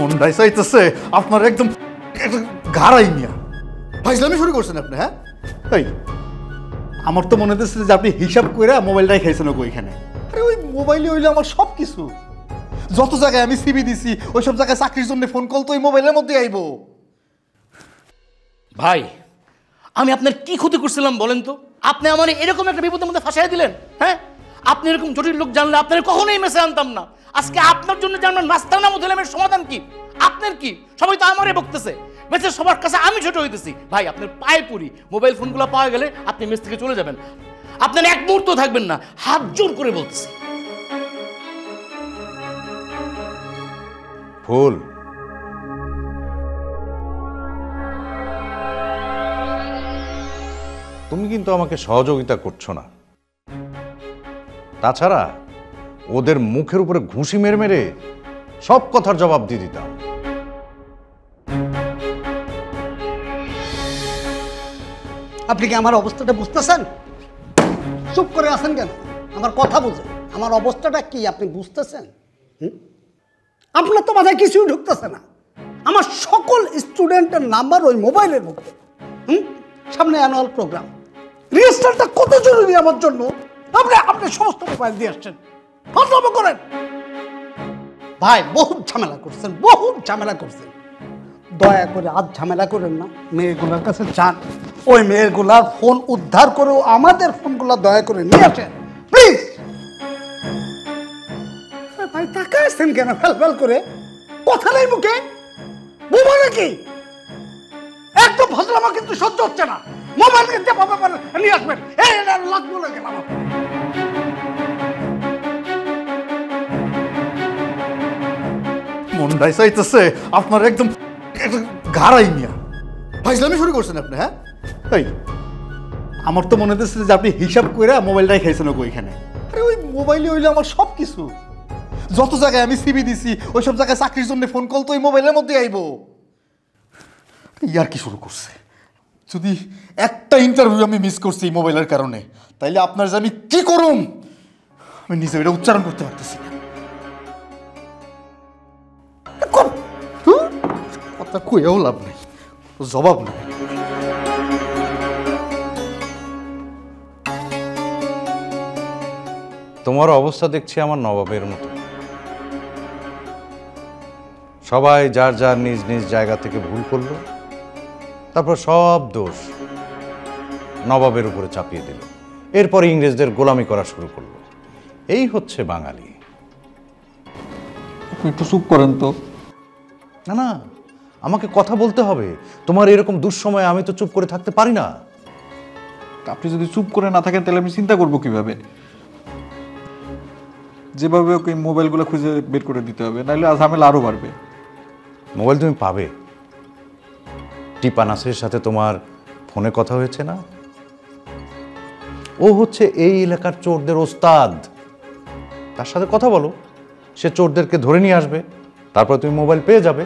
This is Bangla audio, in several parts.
মনটাই চাইতেছে আপনার একদম ঘাড়াই মিয়া ফাইজলামি শুরু করছেন আপনি। হ্যাঁ এই আমার তো মনে হচ্ছে যে আপনি হিসাব করে মোবাইলটাই খাইছেন ওইখানে। আরে ওই মোবাইলে হইলে আমার সব কিছু, যত জায়গায় আমি সিবি দিছি ওই সব জায়গায় চাকরির জন্য ফোন কল তো ওই মোবাইলের মধ্যে আইব। ভাই আমি আপনার কি ক্ষতি করছিলাম বলেন তো? আপনি আমার এরকম একটা বিপদের মধ্যে ফাঁসাই দিলেন। হ্যাঁ আপনি এরকম জটিল লোক জানলে আপনার কখনোই মেসে আনতাম না। আজকে আপনার জন্য জানলাম নাস্তার নাম দিলাম, এর সমাধান কি? আপনার কি? সবাই তো আমারই বকতেছে, মেসে সবার কাছে আমি ছোট হইতেছি। ভাই আপনার পায়ে পড়ি, মোবাইল ফোনগুলো পাওয়া গেলে আপনি মেস থেকে চলে যাবেন, আপনার এক মুহূর্ত থাকবেন না, হাত জোর করে বলতেছি। ফুল তুমি কিন্তু আমাকে সহযোগিতা করছো না। তাছাড়া ওদের মুখের উপরে ঘুষি মেরে মেরে সব কথার জবাব দিয়ে দিতাম। আপনি কি আমার অবস্থাটা বুঝতেছেন? চুপ করে আছেন কেন? আমার কথা বুঝেন, আমার অবস্থাটা কি আপনি বুঝতেছেন? আপনার তো মাথায় কিছুই ঢুকতেছে না। আমার সকল স্টুডেন্টের নাম্বার ওই মোবাইলের মধ্যে। সামনে অ্যানুয়াল প্রোগ্রাম, রিহার্সালটা কত জরুরি আমার জন্য। আপনি সমস্ত মোবাইল দিয়ে আসছেন, ফাজলামো করেন। ভাই বহুত ঝামেলা করছেন, বহুত ঝামেলা করছেন। দয়া করে আজ ঝামেলা করেন না, মেয়েগুলোর কাছে যান, ওই মেয়েগুলার ফোন উদ্ধার করেও আমাদের ফোনগুলো দয়া করে নিয়ে আসেন প্লিজ। ভাই তাকায় আসছেন কেন ফেল ফেল করে? কথা নেই মুখে, বোমা নাকি? একদম ফাজলামো কিন্তু সহ্য হচ্ছে না। মোবাইল কিনতে পাবে নিয়ে আসবেন, এই লাখ বলে গেলাম। মনটাই চাইতেছে আপনার একদম ঘাড়াই মিয়া ফাইজলামি শুরু করছেন আপনি। হ্যাঁ এই আমার তো মনে হচ্ছে যে আপনি হিসাব করে মোবাইলটাই খাইছেন ওইখানে। আরে ওই মোবাইলে হইলে আমার সব কিছু, যত জায়গায় আমি সিবি দিছি ওই সব জায়গায় চাকরির জন্য ফোন কল তো ওই মোবাইলের মধ্যে আইব। ইয়ার কি শুরু করছে? যদি একটা ইন্টারভিউ আমি মিস করছি এই মোবাইলের কারণে, তাইলে আপনার যে আমি কি করুম আমি নিজে এটা উচ্চারণ করতে পারতেছি না। কথা কইও লাভ নেই, জবাব নেই। তোমার অবস্থা দেখছি আমার নবাবের মতো। সবাই যার যার নিজ নিজ জায়গা থেকে ভুল করলো, তারপর সব দোষ নবাবের উপরে চাপিয়ে দিল, এরপর ইংরেজদের গোলামি করা শুরু করলো। এই হচ্ছে বাঙালি। একটু চুপ করেন তো। না না, আমাকে কথা বলতে হবে। তোমার এরকম দুঃসময়ে আমি তো চুপ করে থাকতে পারি না। আপনি যদি চুপ করে না থাকেন তাহলে আমি চিন্তা করবো কিভাবে? যেভাবে ওকে মোবাইলগুলো খুঁজে বের করে দিতে হবে, নাহলে ঝামেলা আরো বাড়বে। মোবাইল তুমি পাবে। টিপা নাসের সাথে তোমার ফোনে কথা হয়েছে না? ও হচ্ছে এই এলাকার চোরদের ওস্তাদ। তার সাথে কথা বলো, সে চোরদেরকে ধরে নিয়ে আসবে, তারপর তুমি মোবাইল পেয়ে যাবে।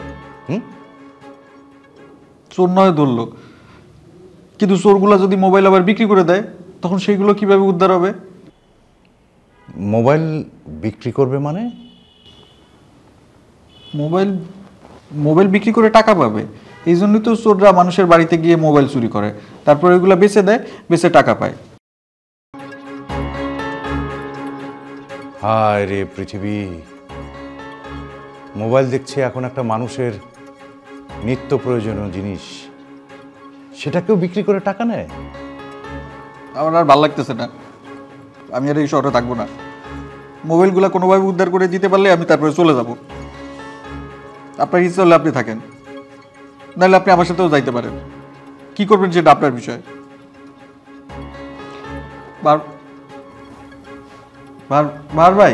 চোর নয় ধরলো, কিন্তু চোরগুলো যদি মোবাইল আবার বিক্রি করে দেয় তখন সেইগুলো কিভাবে উদ্ধার হবে? মোবাইল বিক্রি করবে মানে? মোবাইল মোবাইল বিক্রি করে টাকা পাবে। এই জন্যই তো চোররা মানুষের বাড়িতে গিয়ে মোবাইল চুরি করে, তারপর এগুলো বেচে দেয়, বেচে টাকা পায়। হায় রে পৃথিবী, মোবাইল দেখছি এখন একটা মানুষের নিত্য প্রয়োজনীয় জিনিস, সেটাকেও বিক্রি করে টাকা নেয়। আমার আর ভালো লাগতেছে না, আমি আর এই শহরে থাকবো না। মোবাইলগুলো কোনোভাবে উদ্ধার করে দিতে পারলে আমি তারপরে চলে যাব। আপনার ইচ্ছে হলে আপনি থাকেন, নাহলে আপনি আমার সাথেও যাইতে পারেন। কি করবেন সেটা আপনার বিষয়। ভাই